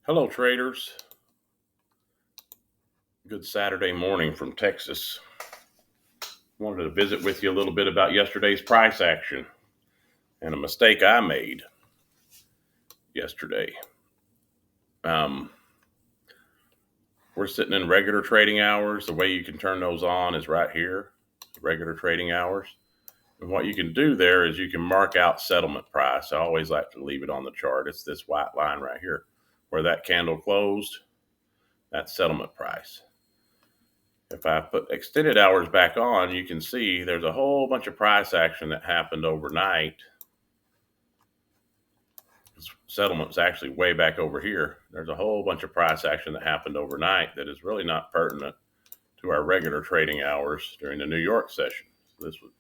Hello, traders. Good Saturday morning from Texas. Wanted to visit with you a little bit about yesterday's price action and a mistake I made yesterday. We're sitting in regular trading hours. The way you can turn those on is right here, regular trading hours. And what you can do there is you can mark out settlement price. I always like to leave it on the chart. It's this white line right here. Where that candle closed, that's settlement price. If I put extended hours back on, you can see there's a whole bunch of price action that happened overnight. Settlement's actually way back over here. There's a whole bunch of price action that happened overnight that is really not pertinent to our regular trading hours during the New York session. So this was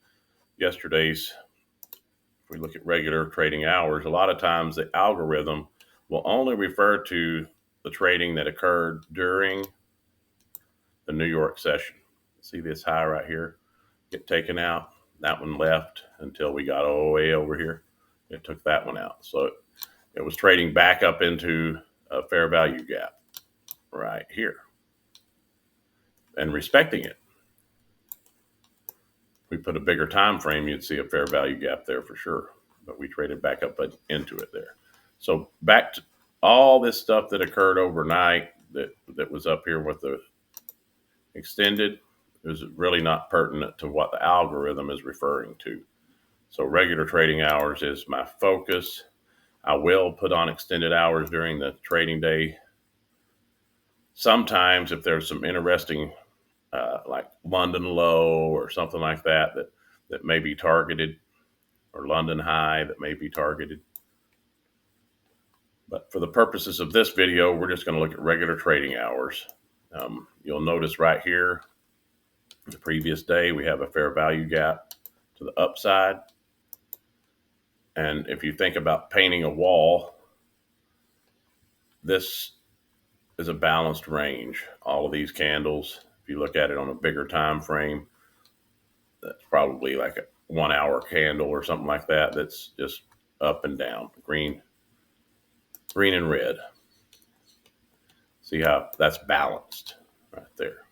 yesterday's. If we look at regular trading hours, a lot of times the algorithm will only refer to the trading that occurred during the New York session. See this high right here get taken out? That one left until we got all the way over here. It took that one out. So it was trading back up into a fair value gap right here and respecting it. If we put a bigger time frame, you'd see a fair value gap there for sure. But we traded back up into it there. So back to all this stuff that occurred overnight that was up here with the extended is really not pertinent to what the algorithm is referring to. So regular trading hours is my focus. I will put on extended hours during the trading day. Sometimes if there's some interesting like London low or something like that may be targeted, or London high that may be targeted. But for the purposes of this video, we're just going to look at regular trading hours. You'll notice right here, the previous day, we have a fair value gap to the upside. And if you think about painting a wall, this is a balanced range. All of these candles, if you look at it on a bigger time frame, that's probably like a 1 hour candle or something like that. That's just up and down, green and red. See how that's balanced right there.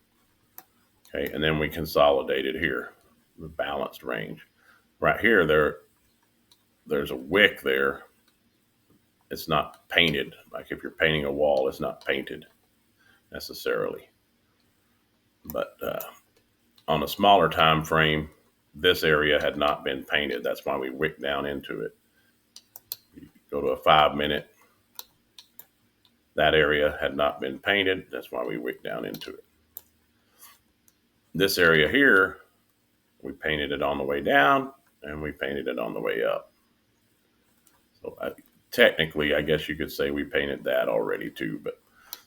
Okay, and then we consolidated here, the balanced range. Right here, there's a wick there. It's not painted. Like if you're painting a wall, it's not painted necessarily. But on a smaller time frame, this area had not been painted. That's why we wicked down into it. You go to a 5 minute, that area had not been painted. That's why we wicked down into it. This area here, we painted it on the way down and we painted it on the way up. So technically, I guess you could say we painted that already too, but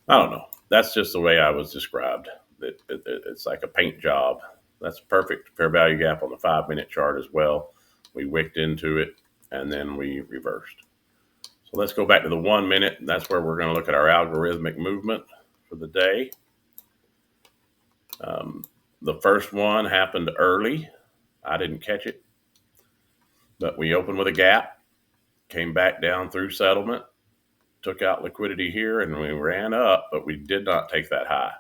I don't know. That's just the way I was described. It's like a paint job. That's perfect fair value gap on the 5 minute chart as well. We wicked into it and then we reversed. So let's go back to the 1 minute. That's where we're going to look at our algorithmic movement for the day. The first one happened early. I didn't catch it, but we opened with a gap, came back down through settlement, took out liquidity here, and we ran up, but we did not take that high.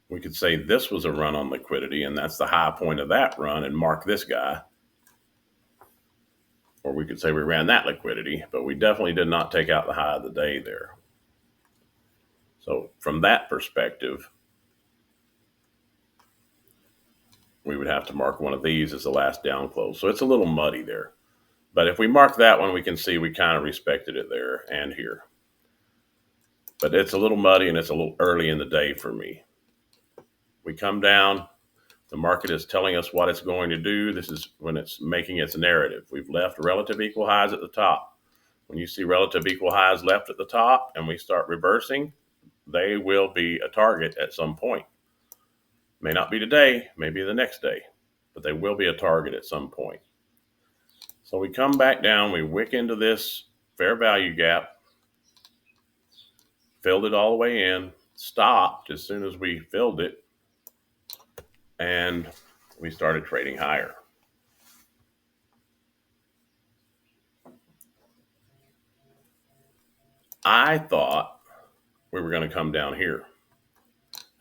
We could say this was a run on liquidity, and that's the high point of that run, and mark this guy. Or we could say we ran that liquidity, but we definitely did not take out the high of the day there. So from that perspective, we would have to mark one of these as the last down close. So it's a little muddy there. But if we mark that one, we can see we kind of respected it there and here. But it's a little muddy and it's a little early in the day for me. We come down. The market is telling us what it's going to do. This is when it's making its narrative. We've left relative equal highs at the top. When you see relative equal highs left at the top and we start reversing, they will be a target at some point. May not be today, maybe the next day, but they will be a target at some point. So we come back down, we wick into this fair value gap, filled it all the way in, stopped as soon as we filled it, and we started trading higher. I thought we were going to come down here.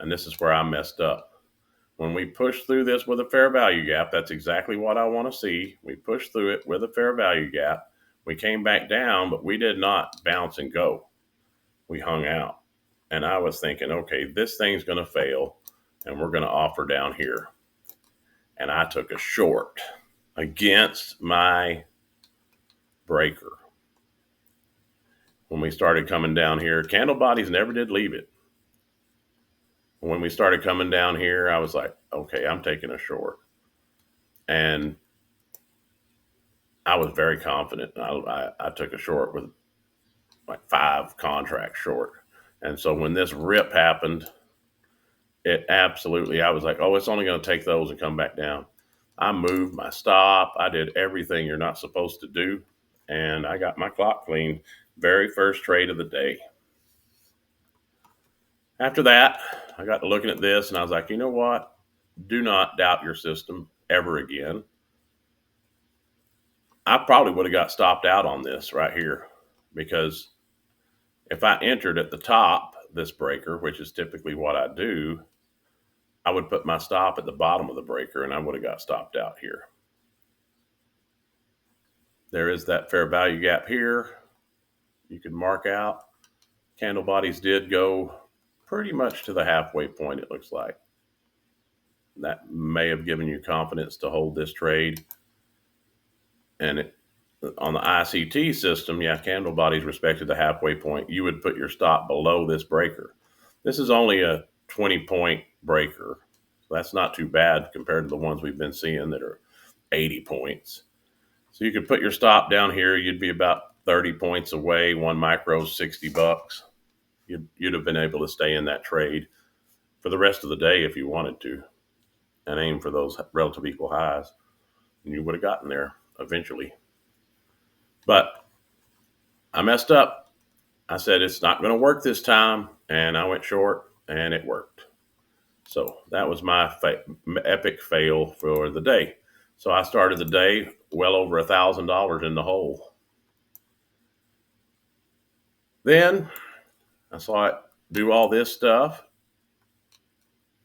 And this is where I messed up. When we pushed through this with a fair value gap, that's exactly what I want to see. We pushed through it with a fair value gap. We came back down, but we did not bounce and go. We hung out. And I was thinking, okay, this thing's going to fail and we're going to offer down here. And I took a short against my breaker. When we started coming down here, candle bodies never did leave it. When we started coming down here, I was like, okay, I'm taking a short. And I was very confident. I took a short with like 5 contracts short. And so when this rip happened, I was like, oh, it's only going to take those and come back down. I moved my stop. I did everything you're not supposed to do. And I got my clock clean. Very first trade of the day. After that, I got to looking at this and I was like, you know what? Do not doubt your system ever again. I probably would have got stopped out on this right here because if I entered at the top, this breaker, which is typically what I do, I would put my stop at the bottom of the breaker and I would have got stopped out here. There is that fair value gap here. You can mark out. Candle bodies did go pretty much to the halfway point, it looks like. That may have given you confidence to hold this trade. And on the ICT system, yeah, candle bodies respected the halfway point. You would put your stop below this breaker. This is only a 20-point breaker. So that's not too bad compared to the ones we've been seeing that are 80 points. So you could put your stop down here. You'd be about 30 points away. One micro, $60. You'd have been able to stay in that trade for the rest of the day if you wanted to and aim for those relative equal highs. And you would have gotten there eventually. But I messed up. I said, it's not going to work this time. And I went short and it worked. So that was my epic fail for the day. So I started the day well over $1,000 in the hole. Then I saw it do all this stuff.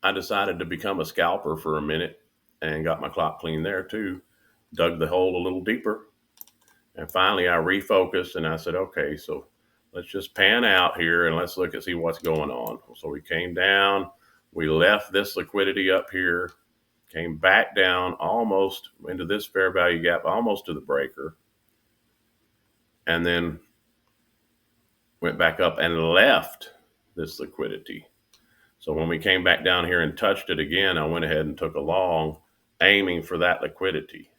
I decided to become a scalper for a minute and got my clock clean there too. Dug the hole a little deeper. And finally I refocused and I said, okay, so let's just pan out here and let's look and see what's going on. So we came down, we left this liquidity up here, came back down almost into this fair value gap, almost to the breaker, and then went back up and left this liquidity. So when we came back down here and touched it again, I went ahead and took a long, aiming for that liquidity.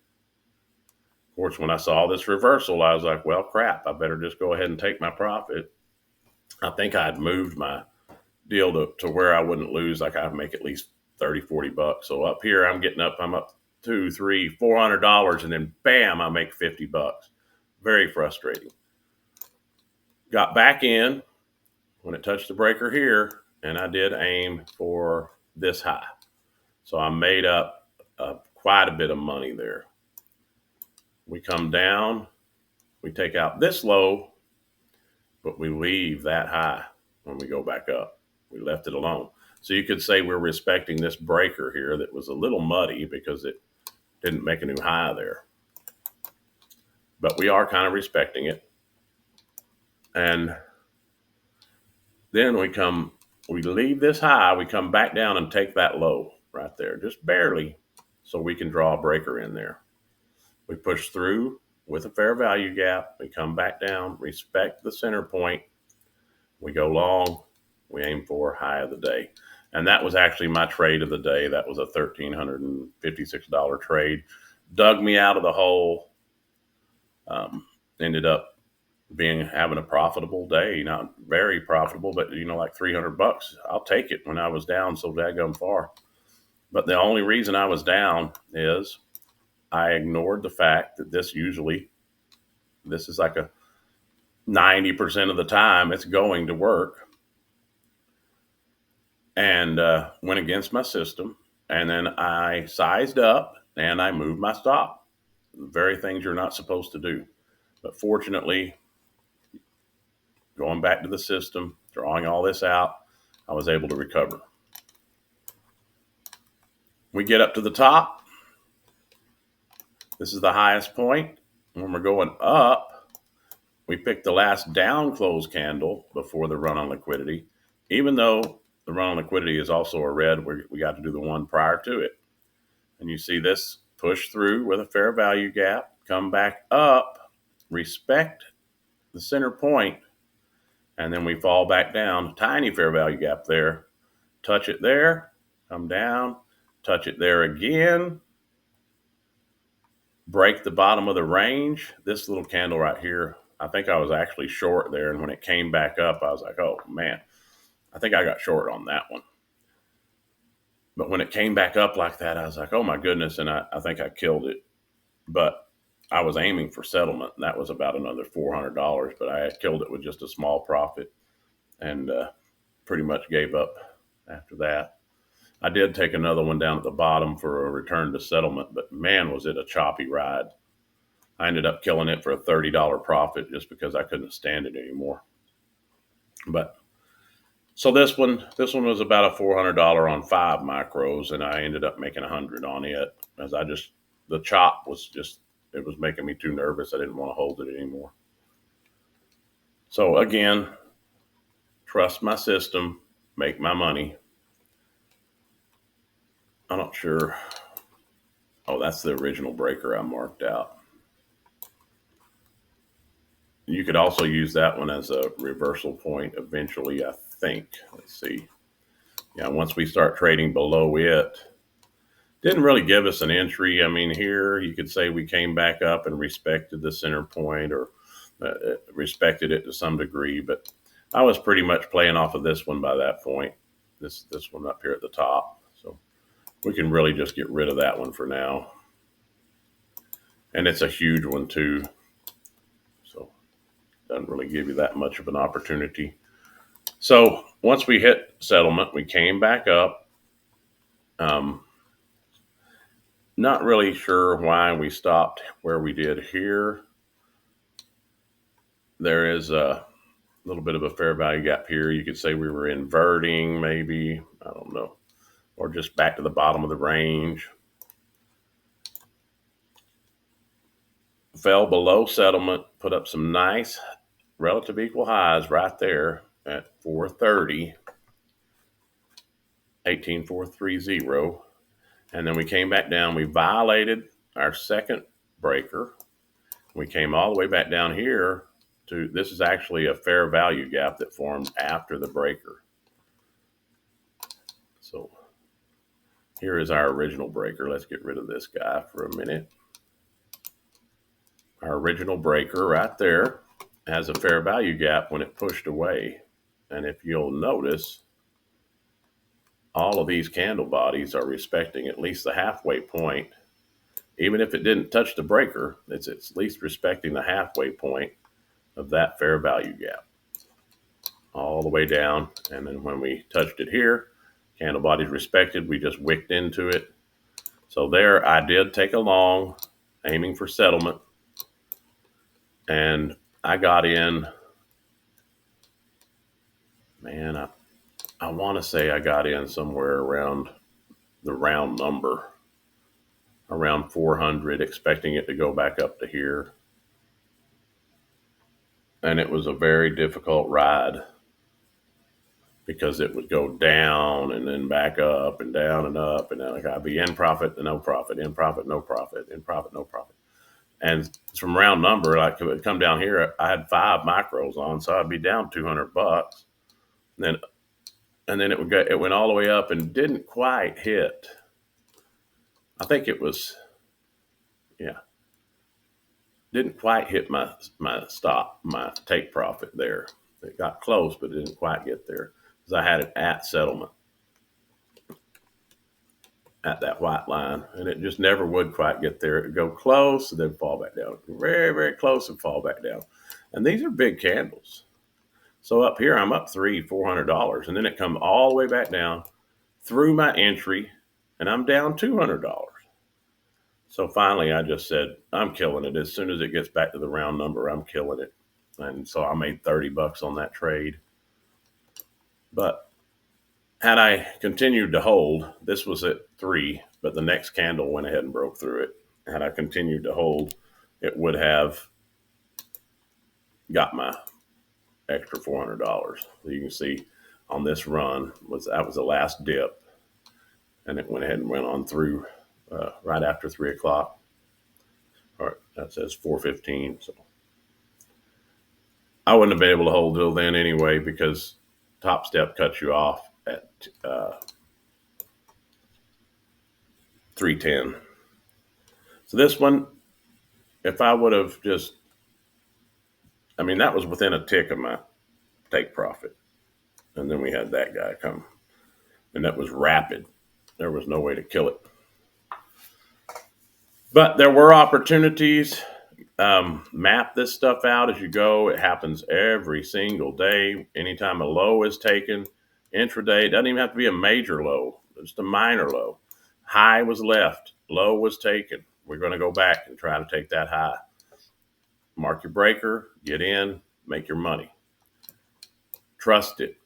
Of course, when I saw this reversal, I was like, well, crap, I better just go ahead and take my profit. I think I had moved my deal to where I wouldn't lose, like I'd make at least 30, 40 bucks. So up here, I'm up $200, $300, $400, and then bam, I make 50 bucks. Very frustrating. Got back in when it touched the breaker here, and I did aim for this high. So I made up quite a bit of money there. We come down, we take out this low, but we leave that high when we go back up. We left it alone. So you could say we're respecting this breaker here that was a little muddy because it didn't make a new high there. But we are kind of respecting it. And then we leave this high, we come back down and take that low right there, just barely, so we can draw a breaker in there. We push through with a fair value gap. We come back down, respect the center point. We go long. We aim for high of the day. And that was actually my trade of the day. That was a $1,356 trade. Dug me out of the hole. Ended up having a profitable day. Not very profitable, but like $300. I'll take it when I was down so daggum far. But the only reason I was down is I ignored the fact that this is like a 90% of the time it's going to work, and went against my system. And then I sized up and I moved my stop. The very things you're not supposed to do. But fortunately, going back to the system, drawing all this out, I was able to recover. We get up to the top. This is the highest point. When we're going up, we pick the last down close candle before the run on liquidity. Even though the run on liquidity is also a red, we got to do the one prior to it. And you see this push through with a fair value gap, come back up, respect the center point, and then we fall back down. Tiny fair value gap there. Touch it there, come down, touch it there again, break the bottom of the range. This little candle right here, I think I was actually short there. And when it came back up, I was like, oh man, I think I got short on that one. But when it came back up like that, I was like, oh my goodness. And I think I killed it. But I was aiming for settlement, and that was about another $400. But I had killed it with just a small profit and pretty much gave up after that. I did take another one down at the bottom for a return to settlement, but man, was it a choppy ride. I ended up killing it for a $30 profit just because I couldn't stand it anymore. But so this one was about a $400 on 5 micros, and I ended up making 100 on it as the chop was just, it was making me too nervous. I didn't want to hold it anymore. So again, trust my system, make my money. I'm not sure. Oh, that's the original breaker I marked out. You could also use that one as a reversal point eventually, I think. Let's see. Yeah, once we start trading below it, didn't really give us an entry. I mean, here you could say we came back up and respected the center point, or respected it to some degree, but I was pretty much playing off of this one by that point, this one up here at the top. So we can really just get rid of that one for now. And it's a huge one too. So doesn't really give you that much of an opportunity. So once we hit settlement, we came back up. Not really sure why we stopped where we did here. There is a little bit of a fair value gap here. You could say we were inverting, maybe, I don't know, or just back to the bottom of the range. Fell below settlement, put up some nice relative equal highs right there at 430, 18430. And then we came back down. We violated our second breaker. We came all the way back down here to, this is actually a fair value gap that formed after the breaker. So here is our original breaker. Let's get rid of this guy for a minute. Our original breaker right there has a fair value gap when it pushed away. And if you'll notice, all of these candle bodies are respecting at least the halfway point. Even if it didn't touch the breaker, it's at least respecting the halfway point of that fair value gap all the way down. And then when we touched it here, candle bodies respected, we just wicked into it. So there I did take a long, aiming for settlement. And I got in, man, I want to say I got in somewhere around the round number, around 400, expecting it to go back up to here. And it was a very difficult ride because it would go down and then back up and down and up. And then like I'd be in profit and no profit, in profit, no profit, in profit, no profit. And from round number, like it would come down here, I had 5 micros on, so I'd be down $200. And then it went all the way up and didn't quite hit. I think it was, yeah, didn't quite hit my stop, my take profit there. It got close, but it didn't quite get there because I had it at settlement at that white line, and it just never would quite get there. It would go close and then fall back down, very, very close and fall back down. And these are big candles. So up here, I'm up $400, and then it come all the way back down through my entry, and I'm down $200. So finally, I just said, I'm killing it. As soon as it gets back to the round number, I'm killing it. And so I made $30 on that trade. But had I continued to hold, this was at 3, but the next candle went ahead and broke through it. Had I continued to hold, it would have got my extra $400. So you can see on this run that was the last dip, and it went ahead and went on through right after 3 o'clock. All right, that says 4:15. So I wouldn't have been able to hold till then anyway, because Topstep cuts you off at 3:10. So this one, if I would have just, I mean, that was within a tick of my take profit. And then we had that guy come, and that was rapid. There was no way to kill it. But there were opportunities. Map this stuff out as you go. It happens every single day. Anytime a low is taken, intraday, it doesn't even have to be a major low, just a minor low. High was left, low was taken. We're going to go back and try to take that high. Mark your breaker, get in, make your money. Trust it.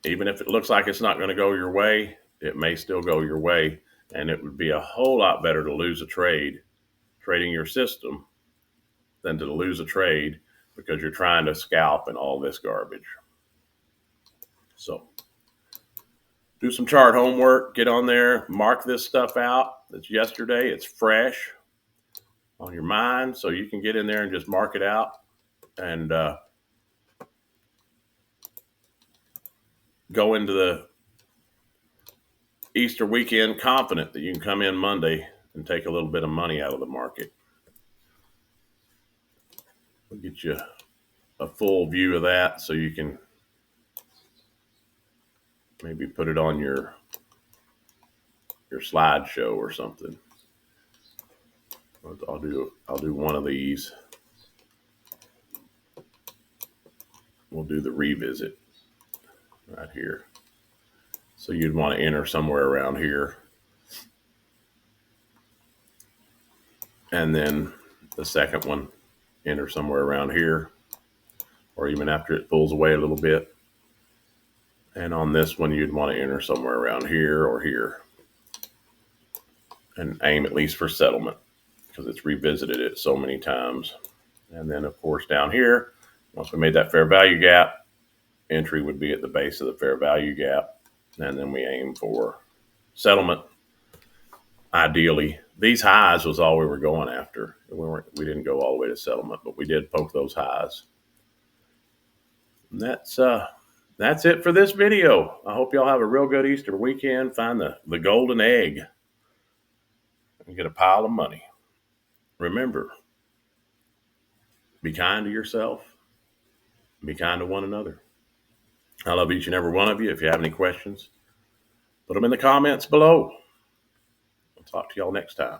Even if it looks like it's not going to go your way, it may still go your way. And it would be a whole lot better to lose a trade trading your system than to lose a trade because you're trying to scalp and all this garbage. So do some chart homework, get on there, mark this stuff out. It's yesterday, it's fresh on your mind, so you can get in there and just mark it out and go into the Easter weekend confident that you can come in Monday and take a little bit of money out of the market. We'll get you a full view of that so you can maybe put it on your slideshow or something. I'll do one of these. We'll do the revisit right here. So you'd want to enter somewhere around here. And then the second one, enter somewhere around here, or even after it pulls away a little bit. And on this one, you'd want to enter somewhere around here or here. And aim at least for settlement, because it's revisited it so many times. And then, of course, down here, once we made that fair value gap, entry would be at the base of the fair value gap. And then we aim for settlement. Ideally, these highs was all we were going after. We didn't go all the way to settlement, but we did poke those highs. And that's it for this video. I hope y'all have a real good Easter weekend. Find the golden egg and get a pile of money. Remember, be kind to yourself. Be kind to one another. I love each and every one of you. If you have any questions, put them in the comments below. I'll talk to y'all next time.